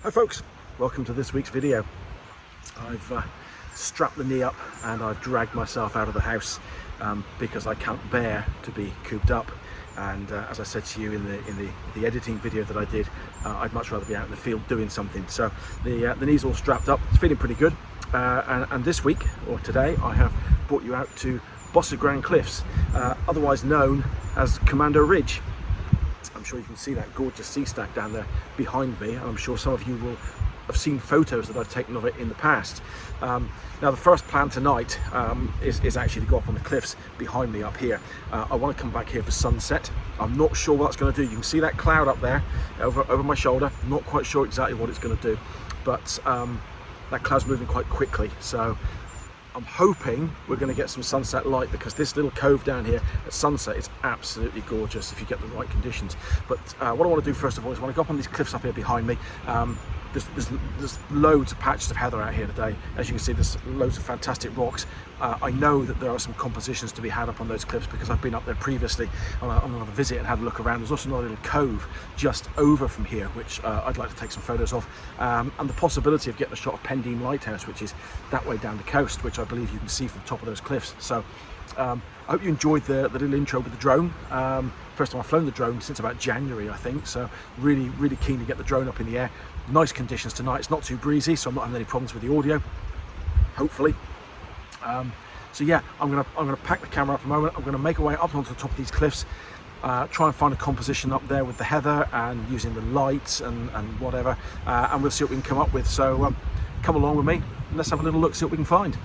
Hi folks, welcome to this week's video. I've strapped the knee up and I've dragged myself out of the house because I can't bear to be cooped up, and as I said to you in the editing video that I did, I'd much rather be out in the field doing something. So the knee's all strapped up, it's feeling pretty good, and this week, or today, I have brought you out to Bosigran Cliffs, otherwise known as Commando Ridge. I'm sure you can see that gorgeous sea stack down there behind me, and I'm sure some of you will have seen photos that I've taken of it in the past. Now the first plan tonight is actually to go up on the cliffs behind me up here. I want to come back here for sunset. I'm not sure what that's going to do. You can see that cloud up there over my shoulder. I'm not quite sure exactly what it's going to do, but that cloud's moving quite quickly, so I'm hoping we're going to get some sunset light, because this little cove down here at sunset is absolutely gorgeous if you get the right conditions. But what I want to do first of all is I want to go up on these cliffs up here behind me. There's loads of patches of heather out here today. As you can see, there's loads of fantastic rocks. I know that there are some compositions to be had up on those cliffs because I've been up there previously on another visit and had a look around. There's also another little cove just over from here, which I'd like to take some photos of, and the possibility of getting a shot of Pendine Lighthouse, which is that way down the coast, which I believe you can see from the top of those cliffs. So I hope you enjoyed the little intro with the drone. First time I've flown the drone since about January, I think, so really keen to get the drone up in the air. Nice conditions tonight, it's not too breezy, so I'm not having any problems with the audio, hopefully. So yeah, I'm gonna pack the camera up a moment. I'm gonna make our way up onto the top of these cliffs, try and find a composition up there with the heather and using the lights and whatever, and we'll see what we can come up with. So come along with me and let's have a little look, see what we can find.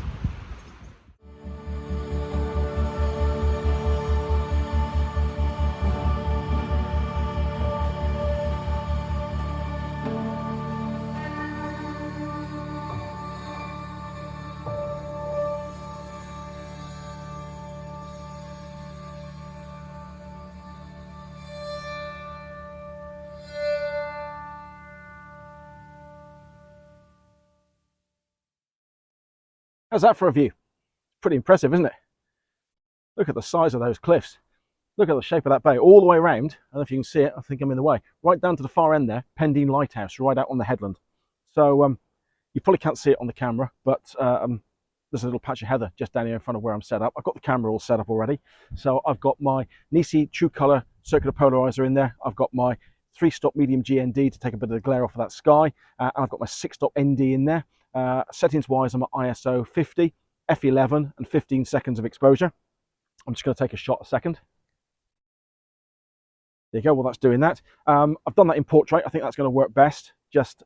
How's that for a view? Pretty impressive, isn't it? Look at the size of those cliffs. Look at the shape of that bay all the way around. I don't know if you can see it, I think I'm in the way. Right down to the far end there, Pendine Lighthouse, right out on the headland. So you probably can't see it on the camera, but there's a little patch of heather just down here in front of where I'm set up. I've got the camera all set up already. So I've got my Nisi True Color circular polarizer in there. I've got my 3-stop medium GND to take a bit of the glare off of that sky. And I've got my 6-stop ND in there. Settings wise, I'm at ISO 50, f11 and 15 seconds of exposure. I'm just going to take a shot a second. There you go, well that's doing that. I've done that in portrait, I think that's going to work best. Just,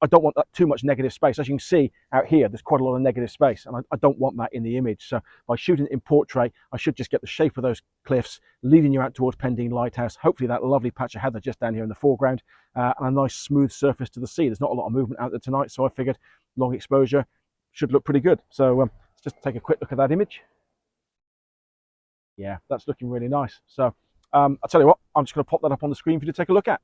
I don't want that too much negative space. As you can see out here, there's quite a lot of negative space, and I don't want that in the image. So by shooting it in portrait, I should just get the shape of those cliffs, leading you out towards Pendine Lighthouse, hopefully that lovely patch of heather just down here in the foreground, and a nice smooth surface to the sea. There's not a lot of movement out there tonight, so I figured long exposure should look pretty good. So let's just take a quick look at that image. Yeah, that's looking really nice. So I'll tell you what, I'm just going to pop that up on the screen for you to take a look at.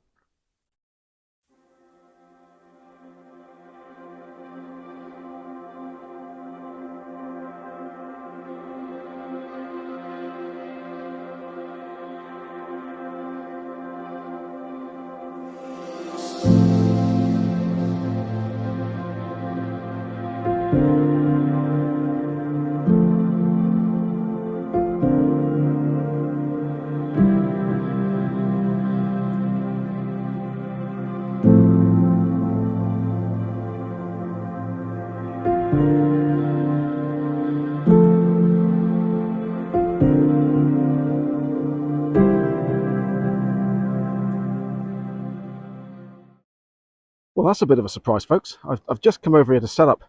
Well, that's a bit of a surprise, folks. I've just come over here to set up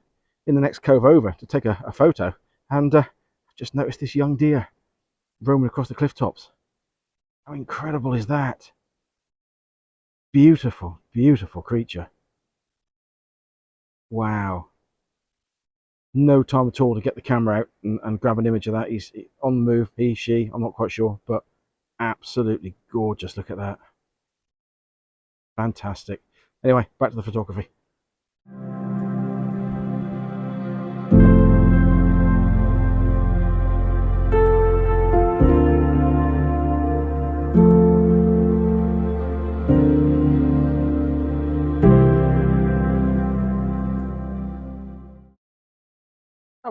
in the next cove over to take a photo, and I've just noticed this young deer roaming across the cliff tops. How incredible is that? Beautiful, beautiful creature. Wow. No time at all to get the camera out and grab an image of that. He's on the move, he, she, I'm not quite sure, but absolutely gorgeous. Look at that. Fantastic. Anyway, back to the photography.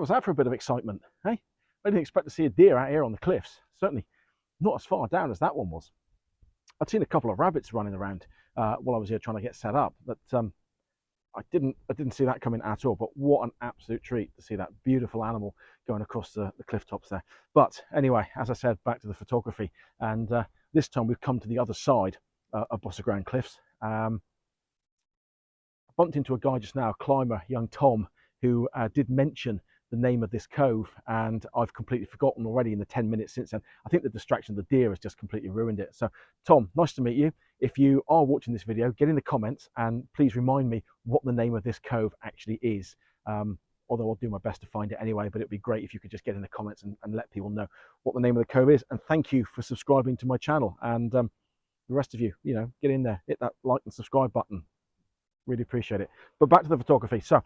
was that for a bit of excitement, hey? I didn't expect to see a deer out here on the cliffs. Certainly not as far down as that one was. I'd seen a couple of rabbits running around while I was here trying to get set up, but I didn't see that coming at all. But what an absolute treat to see that beautiful animal going across the cliff tops there. But anyway, as I said, back to the photography, and this time we've come to the other side of Bosigran cliffs. I bumped into a guy just now, a climber, young Tom, who did mention the name of this cove, and I've completely forgotten already in the 10 minutes since then. I think the distraction of the deer has just completely ruined it. So Tom, nice to meet you. If you are watching this video, get in the comments and please remind me what the name of this cove actually is. Although I'll do my best to find it anyway, but it'd be great if you could just get in the comments and let people know what the name of the cove is. And thank you for subscribing to my channel. And the rest of you, you know, get in there, hit that like and subscribe button. Really appreciate it. But back to the photography. So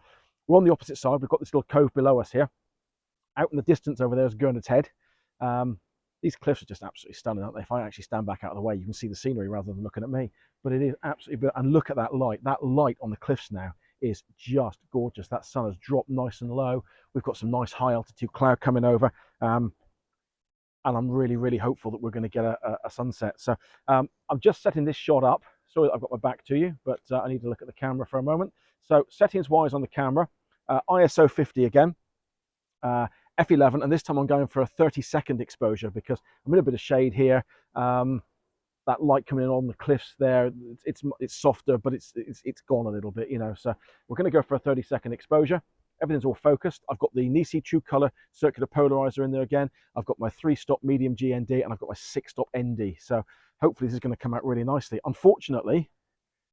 we're on the opposite side. We've got this little cove below us here. Out in the distance over there is Gurnard's Head. These cliffs are just absolutely stunning, aren't they? If I actually stand back out of the way, you can see the scenery rather than looking at me. But it is absolutely beautiful. And look at that light. That light on the cliffs now is just gorgeous. That sun has dropped nice and low. We've got some nice high altitude cloud coming over. And I'm really, really hopeful that we're going to get a sunset. So I'm just setting this shot up. Sorry that I've got my back to you, but I need to look at the camera for a moment. So settings wise on the camera, ISO 50 again, f11, and this time I'm going for a 30-second exposure because I'm in a bit of shade here. That light coming in on the cliffs there, it's softer, but it's gone a little bit, you know. So we're going to go for a 30-second exposure. Everything's all focused. I've got the Nisi True Color circular polarizer in there again. I've got my 3-stop medium GND and I've got my 6-stop ND. So hopefully this is going to come out really nicely. Unfortunately,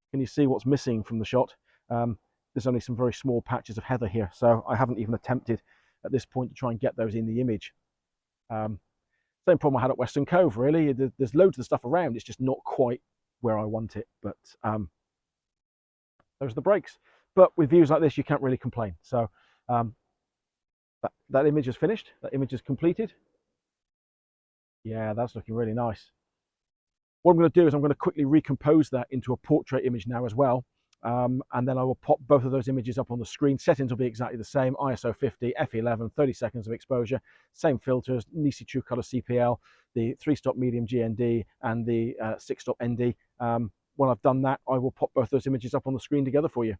can you see what's missing from the shot? There's only some very small patches of heather here, so I haven't even attempted at this point to try and get those in the image. Same problem I had at Western Cove, really. There's loads of stuff around, it's just not quite where I want it, but those are the breaks. But with views like this, you can't really complain. So that image is finished, that image is completed. Yeah, that's looking really nice. What I'm going to do is I'm going to quickly recompose that into a portrait image now as well. And then I will pop both of those images up on the screen. Settings will be exactly the same. ISO 50, f11, 30 seconds of exposure, same filters, Nisi True Color CPL, the 3-stop medium GND and the 6-stop ND. When I've done that, I will pop both those images up on the screen together for you.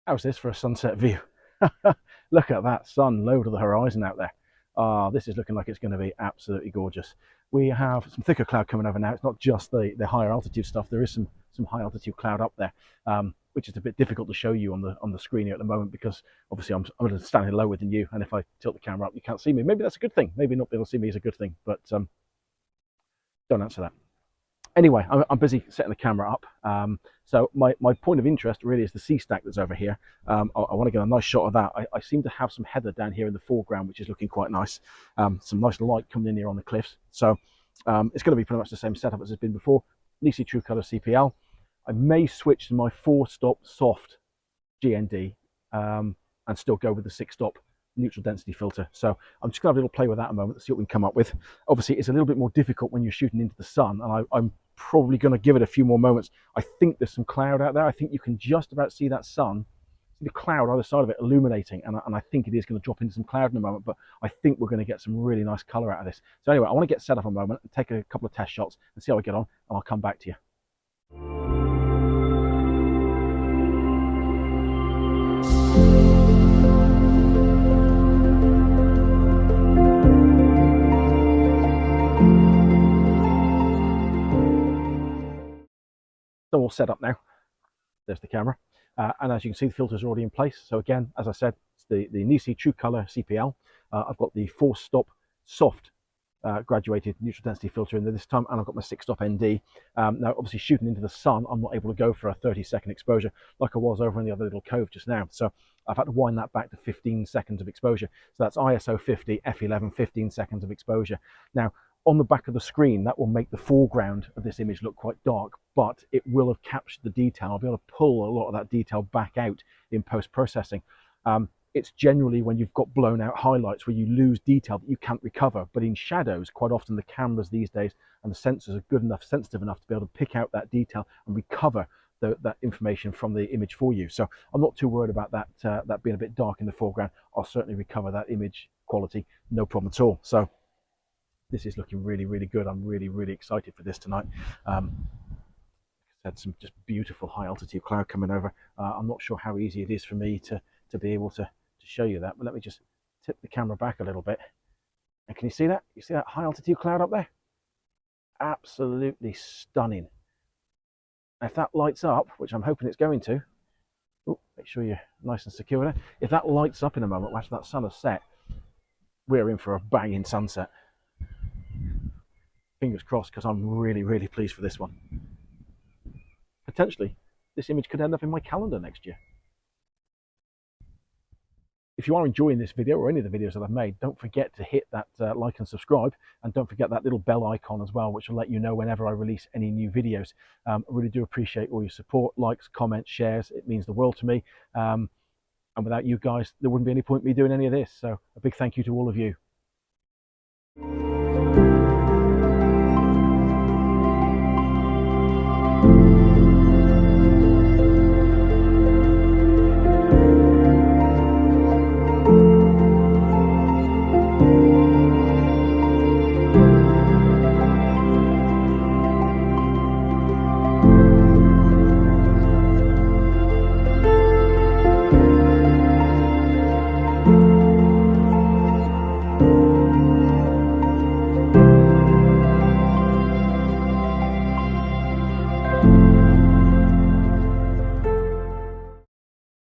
How's this for a sunset view? Look at that sun low to the horizon out there. This is looking like it's going to be absolutely gorgeous. We have some thicker cloud coming over now. It's not just the higher altitude stuff. There is some high altitude cloud up there, which is a bit difficult to show you on the screen here at the moment because obviously I'm standing lower than you, and if I tilt the camera up, you can't see me. Maybe that's a good thing. Maybe not being able to see me is a good thing, but don't answer that. Anyway, I'm busy setting the camera up. So my point of interest really is the sea stack that's over here. I want to get a nice shot of that. I seem to have some heather down here in the foreground, which is looking quite nice. Some nice light coming in here on the cliffs. So it's going to be pretty much the same setup as it's been before. Nisi True Color CPL. I may switch to my 4-stop soft GND and still go with the 6-stop neutral density filter. So I'm just going to have a little play with that a moment to see what we can come up with. Obviously, it's a little bit more difficult when you're shooting into the sun, and I'm probably going to give it a few more moments. I think there's some cloud out there. I think you can just about see that sun, see the cloud either side of it illuminating, and I think it is going to drop into some cloud in a moment, but I think we're going to get some really nice color out of this. So anyway, I want to get set up a moment and take a couple of test shots and see how we get on, and I'll come back to you. So all set up now. There's the camera. and as you can see, the filters are already in place. So again, as I said, it's the Nisi True Color CPL. I've got the 4-stop soft graduated neutral density filter in there this time, and I've got my 6-stop ND. Now obviously shooting into the sun, I'm not able to go for a 30-second exposure like I was over in the other little cove just now, so I've had to wind that back to 15 seconds of exposure. So that's ISO 50 f11, 15 seconds of exposure. Now on the back of the screen, that will make the foreground of this image look quite dark, but it will have captured the detail. I'll be able to pull a lot of that detail back out in post-processing. It's generally when you've got blown out highlights where you lose detail that you can't recover. But in shadows, quite often the cameras these days and the sensors are good enough, sensitive enough to be able to pick out that detail and recover that information from the image for you. So I'm not too worried about that, that being a bit dark in the foreground. I'll certainly recover that image quality, no problem at all. So this is looking really, really good. I'm really, really excited for this tonight. Had some just beautiful high altitude cloud coming over. I'm not sure how easy it is for me to be able to show you that, but let me just tip the camera back a little bit. And can you see that? You see that high altitude cloud up there? Absolutely stunning. If that lights up, which I'm hoping it's going to, make sure you're nice and secure there. If that lights up in a moment after that sun has set, we're in for a banging sunset. Fingers crossed, because I'm really, really pleased for this one. Potentially, this image could end up in my calendar next year. If you are enjoying this video or any of the videos that I've made, don't forget to hit that like and subscribe, and don't forget that little bell icon as well, which will let you know whenever I release any new videos. I really do appreciate all your support, likes, comments, shares. It means the world to me. And without you guys, there wouldn't be any point me doing any of this. So a big thank you to all of you.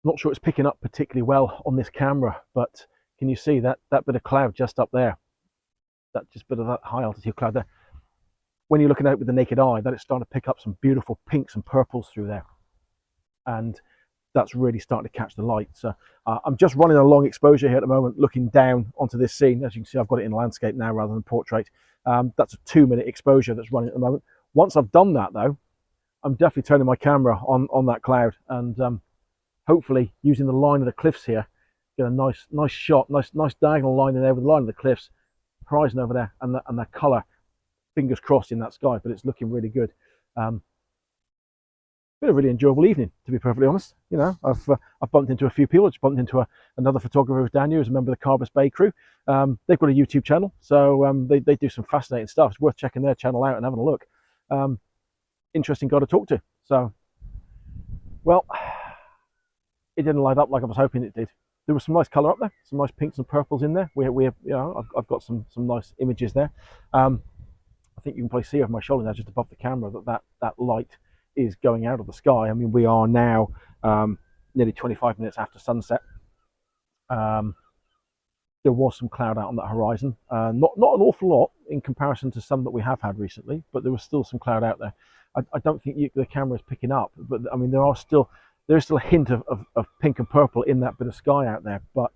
Not sure it's picking up particularly well on this camera, but can you see that bit of cloud just up there? That just bit of that high altitude cloud there. When you're looking at it with the naked eye, that it's starting to pick up some beautiful pinks and purples through there, and that's really starting to catch the light. So I'm just running a long exposure here at the moment, looking down onto this scene. As you can see, I've got it in landscape now rather than portrait. That's a 2-minute exposure that's running at the moment. Once I've done that though, I'm definitely turning my camera on that cloud, and hopefully using the line of the cliffs here, get a nice shot, nice diagonal line in there with the line of the cliffs, horizon over there, and that colour, fingers crossed, in that sky. But it's looking really good. Been a really enjoyable evening, to be perfectly honest. You know, I've bumped into a few people. I just bumped into another photographer who's down here, who's a member of the Carbis Bay crew. They've got a YouTube channel, so they do some fascinating stuff. It's worth checking their channel out and having a look. Interesting guy to talk to. So, well, it didn't light up like I was hoping it did. There was some nice colour up there, some nice pinks and purples in there. You know, I've got some nice images there. I think you can probably see over my shoulder now, just above the camera, that light is going out of the sky. I mean, we are now nearly 25 minutes after sunset. There was some cloud out on that horizon. Not an awful lot in comparison to some that we have had recently, but there was still some cloud out there. I don't think the camera is picking up, but I mean, there is still a hint of pink and purple in that bit of sky out there, but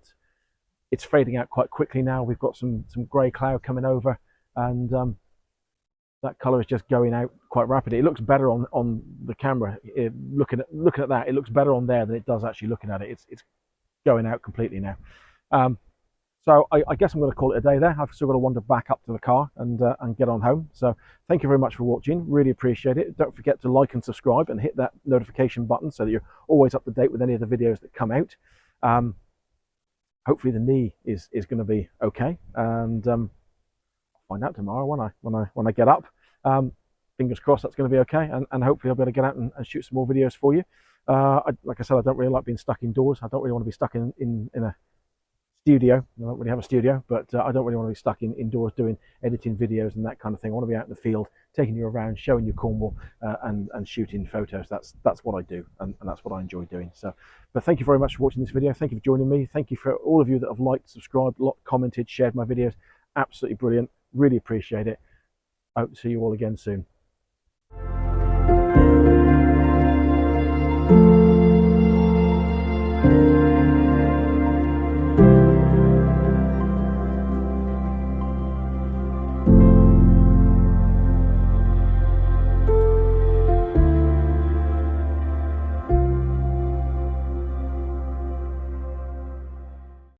it's fading out quite quickly now. We've got some grey cloud coming over, and that colour is just going out quite rapidly. It looks better on the camera. Looking at that, it looks better on there than it does actually looking at it. It's going out completely now. So I guess I'm going to call it a day there. I've still got to wander back up to the car and get on home. So thank you very much for watching. Really appreciate it. Don't forget to like and subscribe and hit that notification button so that you're always up to date with any of the videos that come out. Hopefully the knee is going to be okay, and I'll find out tomorrow when I get up. Fingers crossed that's going to be okay, and hopefully I'll be able to get out and shoot some more videos for you. Like I said, I don't really like being stuck indoors. I don't really want to be stuck in a studio. I don't really have a studio, but I don't really want to be stuck indoors doing editing videos and that kind of thing. I want to be out in the field, taking you around, showing you Cornwall, and shooting photos. That's what I do, and that's what I enjoy doing. So, but thank you very much for watching this video. Thank you for joining me. Thank you for all of you that have liked, subscribed, commented, shared my videos. Absolutely brilliant. Really appreciate it. I hope to see you all again soon.